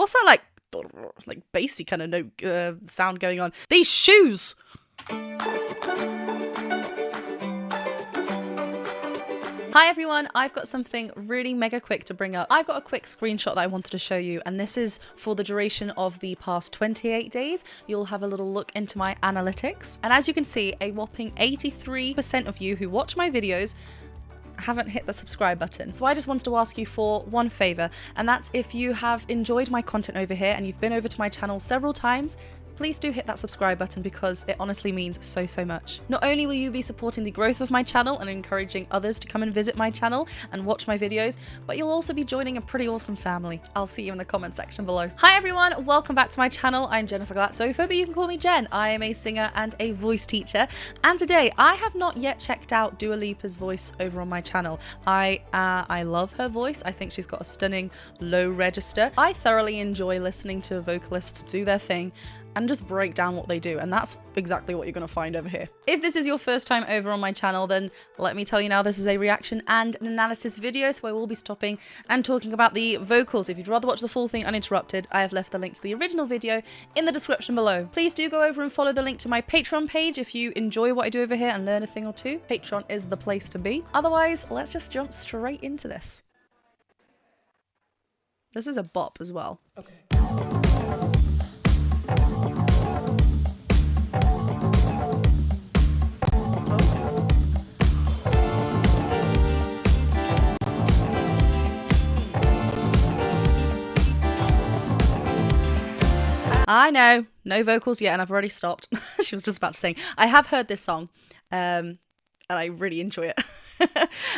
What's that like bassy kind of note sound going on? These shoes. Hi everyone, I've got something really mega quick to bring up. I've got a quick screenshot that I wanted to show you, and this is for the duration of the past 28 days. You'll have a little look into my analytics. And as you can see, a whopping 83% of you who watch my videos haven't hit the subscribe button. So I just wanted to ask you for one favor, and that's if you have enjoyed my content over here and you've been over to my channel several times, please do hit that subscribe button because it honestly means so much. Not only will you be supporting the growth of my channel and encouraging others to come and visit my channel and watch my videos, but you'll also be joining a pretty awesome family. I'll see you in the comment section below. Hi everyone, welcome back to my channel. I'm Jennifer Glatzhofer, but you can call me Jen. I am a singer and a voice teacher, and today I have not yet checked out Dua Lipa's voice over on my channel. I love her voice. I think she's got a stunning low register. I thoroughly enjoy listening to vocalists do their thing and just break down what they do, and that's exactly what you're going to find over here. If this is your first time over on my channel, then let me tell you now, this is a reaction and an analysis video, so I will be stopping and talking about the vocals. If you'd rather watch the full thing uninterrupted, I have left the link to the original video in the description below. Please do go over and follow the link to my Patreon page if you enjoy what I do over here and learn a thing or two. Patreon is the place to be. Otherwise, let's just jump straight into this. This is a bop as well. Okay. I know, no vocals yet, and I've already stopped. She was just about to sing. I have heard this song, and I really enjoy it.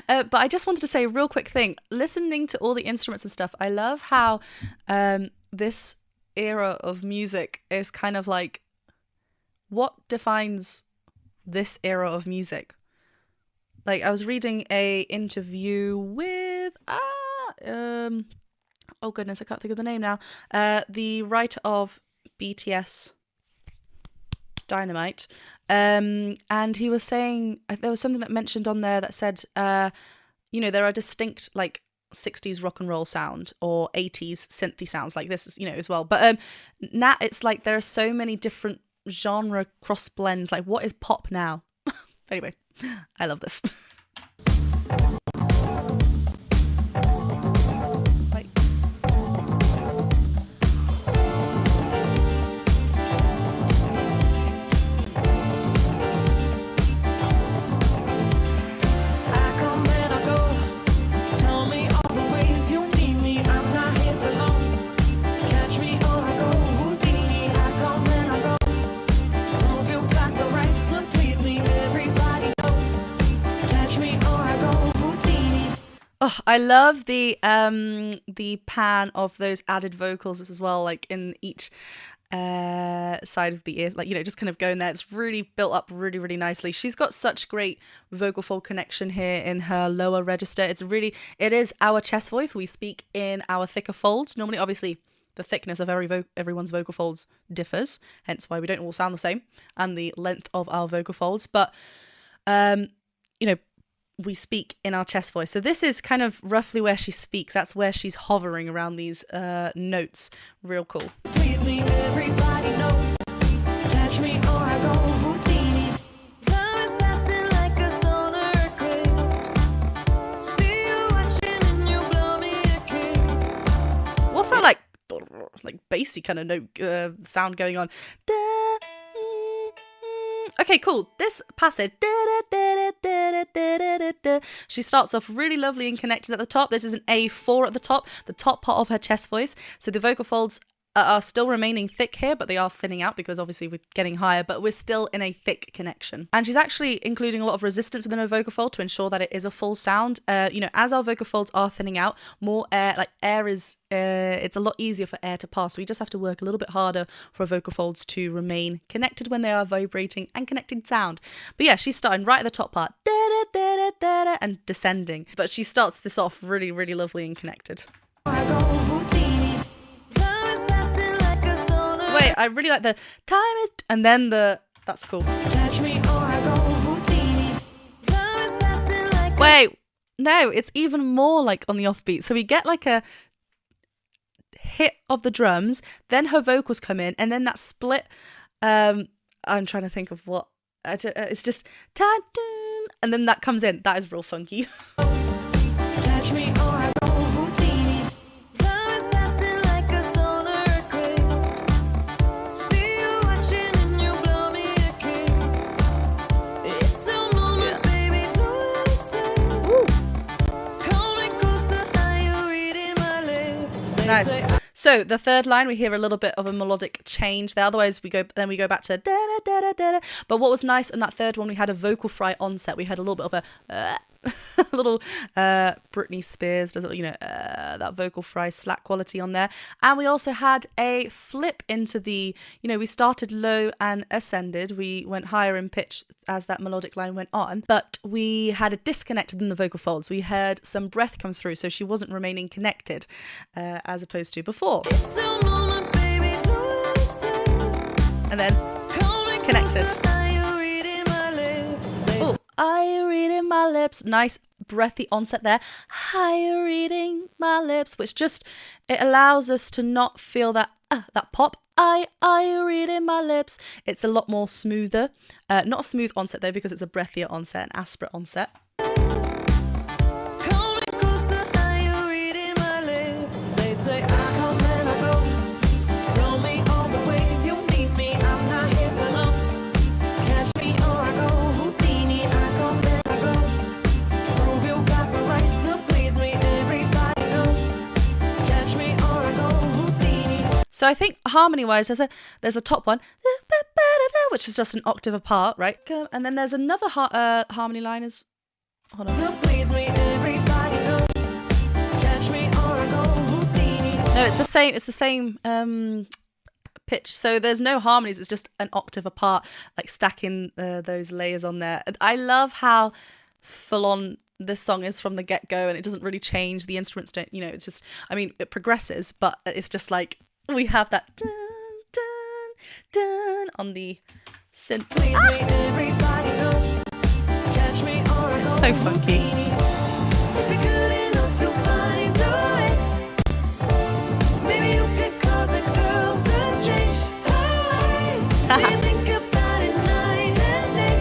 But I just wanted to say a real quick thing. Listening to all the instruments and stuff, I love how this era of music is kind of like, what defines this era of music? Like, I was reading a interview with oh goodness, I can't think of the name now. The writer of BTS Dynamite, and he was saying, there was something that mentioned on there that said, you know, there are distinct like 60s rock and roll sound or 80s synthy sounds like this, you know, as well. But now it's like there are so many different genre cross blends. Like, what is pop now? Anyway, I love this. Oh, I love the pan of those added vocals as well, like in ear side of the ear, like, you know, just kind of going there. It's really built up really nicely. She's got such great vocal fold connection here in her lower register. It is our chest voice. We speak in our thicker folds. Normally, obviously, the thickness of everyone's vocal folds differs, hence why we don't all sound the same, and the length of our vocal folds. But you know, we speak in our chest voice. So this is kind of roughly where she speaks. That's where she's hovering around these notes. Real cool. Please me, everybody knows. Catch me or I go Houdini. Time is passing like a solar eclipse. See you watching and you blow me a kiss. What's that like bassy kind of note sound going on? Okay, cool. This passage, she starts off really lovely and connected at the top. This is an A4 at the top part of her chest voice. So the vocal folds are still remaining thick here, but they are thinning out because obviously we're getting higher, but we're still in a thick connection. And she's actually including a lot of resistance within her vocal fold to ensure that it is a full sound. You know, as our vocal folds are thinning out, more air is, it's a lot easier for air to pass. So we just have to work a little bit harder for our vocal folds to remain connected when they are vibrating and connected sound. But yeah, she's starting right at the top part, and descending. But she starts this off really lovely and connected. Wait, I really like the time is, and then that's cool. Catch me or I go Houdini. Time is passing like Wait, no, it's even more like on the offbeat. So we get like a hit of the drums, then her vocals come in, and then that split. I'm trying to think of what. It's just ta-dun, and then that comes in. That is real funky. Catch me or I go Houdini. Time is passing like a solar eclipse. See you watching and you blow me a kiss. It's a moment, baby, don't listen. Call me closer, how you reading my lips. Nice. So the third line, we hear a little bit of a melodic change there. Otherwise, we go back to da da da da da. But what was nice in that third one, we had a vocal fry onset. We had a little bit of a little Britney Spears, does it? That vocal fry slack quality on there. And we also had a flip into the. We started low and ascended. We went higher in pitch as that melodic line went on, but we had a disconnect within the vocal folds. We heard some breath come through, so she wasn't remaining connected as opposed to before. It's a moment, baby, don't listen. And then connected. Oh, are you reading my lips? Nice breathy onset there. Are you reading my lips? Which just, it allows us to not feel that pop. Are you reading my lips? It's a lot more smoother. Not a smooth onset though, because it's a breathier onset, an aspirate onset. So I think harmony-wise, there's a top one, which is just an octave apart, right? And then there's another harmony line is. Hold on. So please me, everybody knows. Catch me or I go Houdini. No, it's the same. It's the same pitch. So there's no harmonies. It's just an octave apart, like stacking those layers on there. I love how full on this song is from the get-go, and it doesn't really change. The instruments don't. It's just. I mean, it progresses, but it's just like. We have that dun, dun, dun on the synth. Please me, everybody knows. Catch me or I go So funky. If you're good enough, you'll find a way. Maybe you could cause a girl to change her ways. Do you think about it night and day?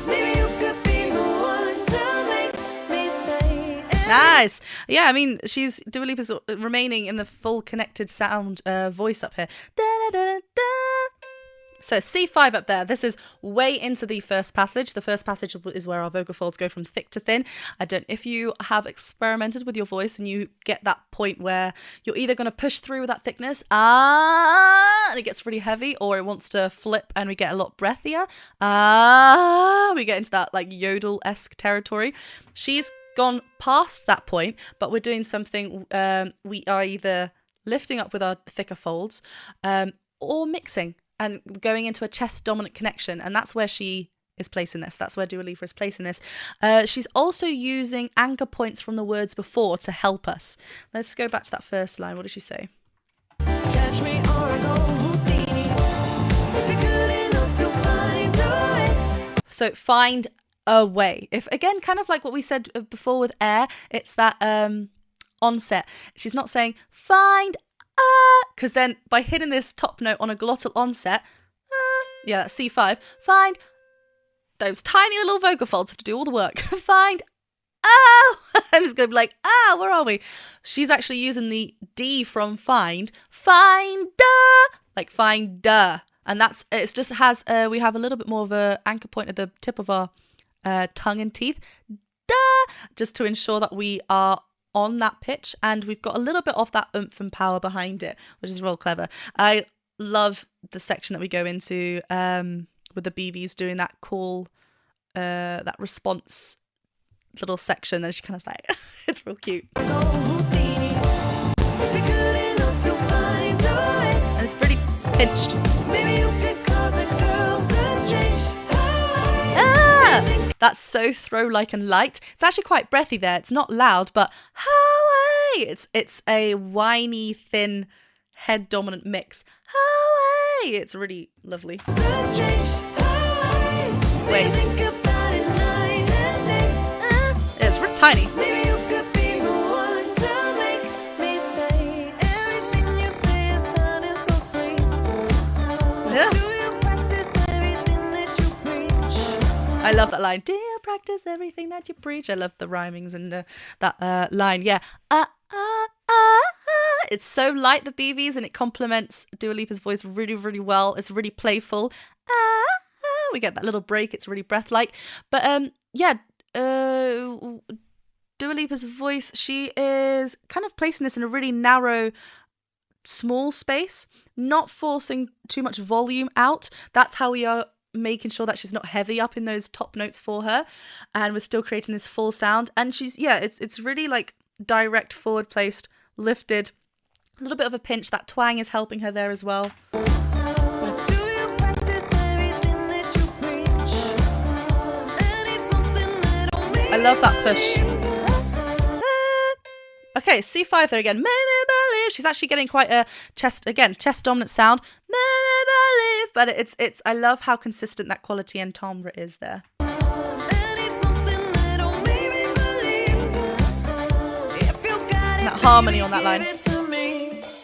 Maybe you could be the one to make me stay. Nice. Yeah, I mean, Dua Lipa's remaining in the full connected sound voice up here. Da, da, da, da. So C5 up there. This is way into the first passage. The first passage is where our vocal folds go from thick to thin. If you have experimented with your voice and you get that point where you're either going to push through with that thickness, and it gets really heavy, or it wants to flip and we get a lot breathier, we get into that like yodel-esque territory. She's gone past that point, but we're doing something, we are either lifting up with our thicker folds or mixing and going into a chest dominant connection, and that's where she is placing this. That's where Dua Lipa is placing this. She's also using anchor points from the words before to help us. Let's go back to that first line. What did she say? Catch me or I go Houdini. If you're good enough, you'll find a way. So find a way. If again, kind of like what we said before with air, it's that onset. She's not saying find because then by hitting this top note on a glottal onset, that's C5, find those tiny little vocal folds have to do all the work. Find and it's gonna be like where are we? She's actually using the D from find like find and that's it. Just has we have a little bit more of a anchor point at the tip of our tongue and teeth, just to ensure that we are on that pitch, and we've got a little bit of that oomph and power behind it, which is real clever. I love the section that we go into with the BVs doing that call, that response little section, and she kind of like it's real cute. And it's pretty pinched. Maybe you could cause a girl to change. That's so throw-like and light. It's actually quite breathy there. It's not loud, but it's a whiny, thin, head-dominant mix. It's really lovely. Wait. It's really tiny. Maybe you could be the one to make me stay. I love that line. Do you practice everything that you preach? I love the rhymings and that line. Yeah. It's so light, the BVs, and it complements Dua Lipa's voice really, really well. It's really playful. We get that little break. It's really breath-like. But yeah, Dua Lipa's voice, she is kind of placing this in a really narrow, small space, not forcing too much volume out. That's how we are making sure that she's not heavy up in those top notes for her, and we're still creating this full sound. And she's, yeah, it's really like direct, forward placed, lifted, a little bit of a pinch. That twang is helping her there as well. I love that push. Okay, C5 there again. Maybe believe. She's actually getting quite a chest dominant sound. Maybe believe, but it's. I love how consistent that quality and timbre is there. And that harmony on that line.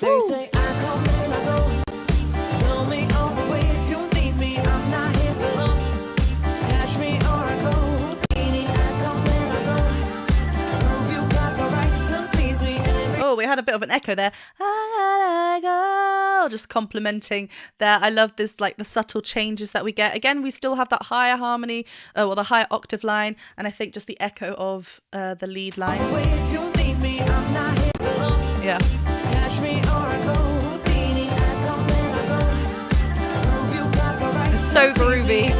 Woo. Oh, we had a bit of an echo there. Just complimenting there. I love this, like the subtle changes that we get. Again, we still have that higher harmony, or the higher octave line, and I think just the echo of the lead line. Yeah. It's so groovy.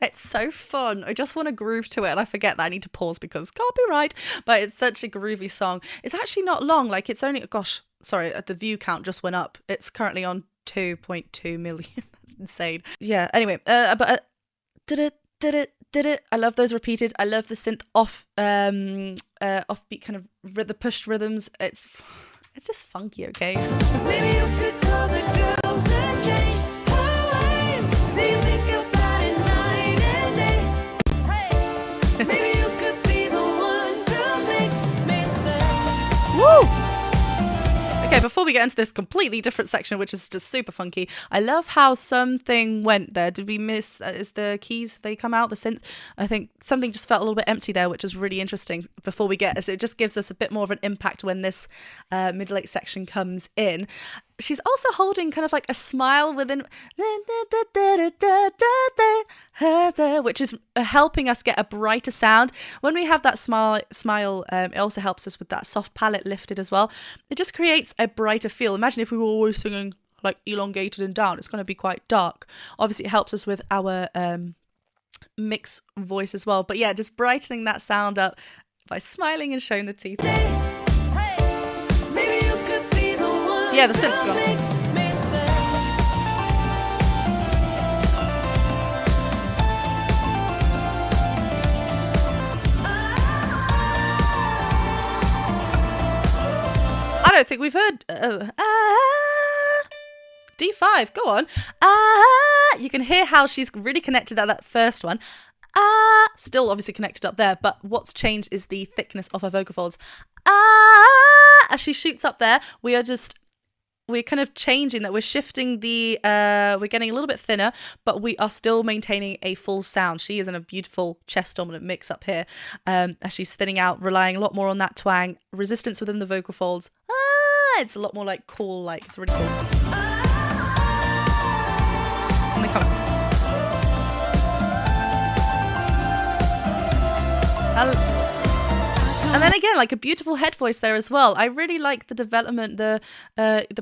It's so fun. I just want to groove to it, and I forget that I need to pause because copyright. But it's such a groovy song. It's actually not long. Like, it's only, gosh, sorry, the view count just went up. It's currently on 2.2 million. That's insane. Yeah. Anyway, but did it. I love those repeated. I love the synth offbeat kind of the pushed rhythms. It's just funky. Okay. Maybe you could cause a girl to change. Maybe you could be the one to make me say. Woo! Okay, before we get into this completely different section, which is just super funky, I love how something went there. Did we miss, is the keys, they come out, the synth? I think something just felt a little bit empty there, which is really interesting before we get, so it just gives us a bit more of an impact when this middle eight section comes in. She's also holding kind of like a smile within, which is helping us get a brighter sound. When we have that smile, it also helps us with that soft palate lifted as well. It just creates a brighter feel. Imagine if we were always singing like elongated and down, it's going to be quite dark. Obviously, it helps us with our mix voice as well. But yeah, just brightening that sound up by smiling and showing the teeth. Yeah, the synth's gone. I don't think we've heard D5, go on. You can hear how she's really connected at that first one. Still obviously connected up there, but what's changed is the thickness of her vocal folds. As she shoots up there, we're kind of changing that. We're shifting the, we're getting a little bit thinner, but we are still maintaining a full sound. She is in a beautiful chest dominant mix up here, as she's thinning out, relying a lot more on that twang, resistance within the vocal folds. It's a lot more like cool, like it's really cool. And they come. And then again, like a beautiful head voice there as well. I really like the development, the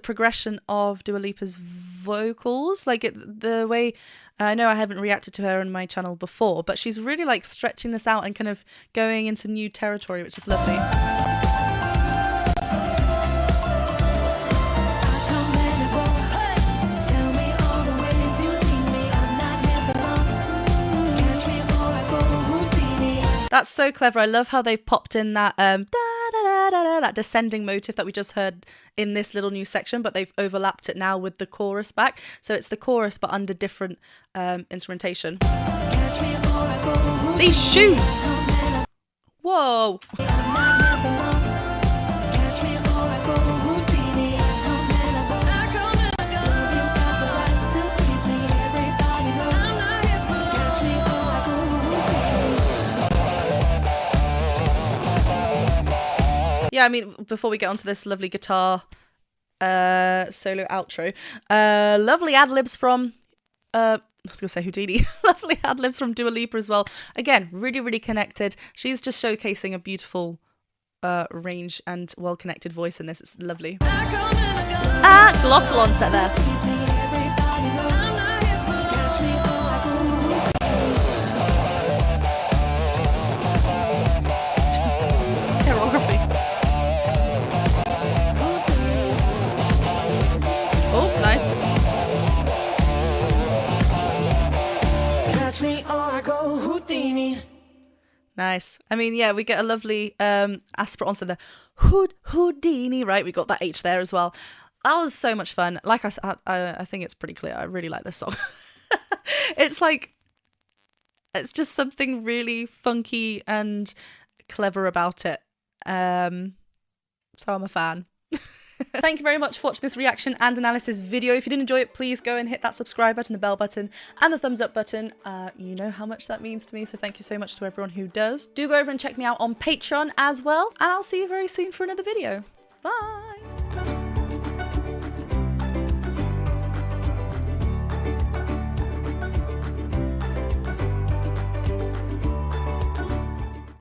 progression of Dua Lipa's vocals. Like the way, I know I haven't reacted to her on my channel before, but she's really like stretching this out and kind of going into new territory, which is lovely. That's so clever. I love how they've popped in that that descending motif that we just heard in this little new section, but they've overlapped it now with the chorus back. So it's the chorus, but under different instrumentation. These shoes! Whoa. Catch me or I go Houdini. I come and I go. Love you got the right to please me. Everybody knows I'm not here for. Catch me or I go Houdini. Yeah, I mean, before we get onto this lovely guitar solo outro, lovely ad-libs from I was gonna say Houdini. Lovely ad-libs from Dua Lipa as well. Again, really, really connected. She's just showcasing a beautiful range and well-connected voice in this. It's lovely. Glottal on set there. Please me. Everybody knows I'm not here for. Catch me or I go Choreography. Houdini. Oh, nice. Catch me or I go Houdini. Nice. I mean, yeah, we get a lovely aspirate on set there. Houdini, right? We got that H there as well. That was so much fun. Like I said, I think it's pretty clear. I really like this song. It's like, it's just something really funky and clever about it. So I'm a fan. Thank you very much for watching this reaction and analysis video. If you did enjoy it, please go and hit that subscribe button, the bell button, and the thumbs up button. You know how much that means to me, so thank you so much to everyone who does. Do go over and check me out on Patreon as well, and I'll see you very soon for another video. Bye!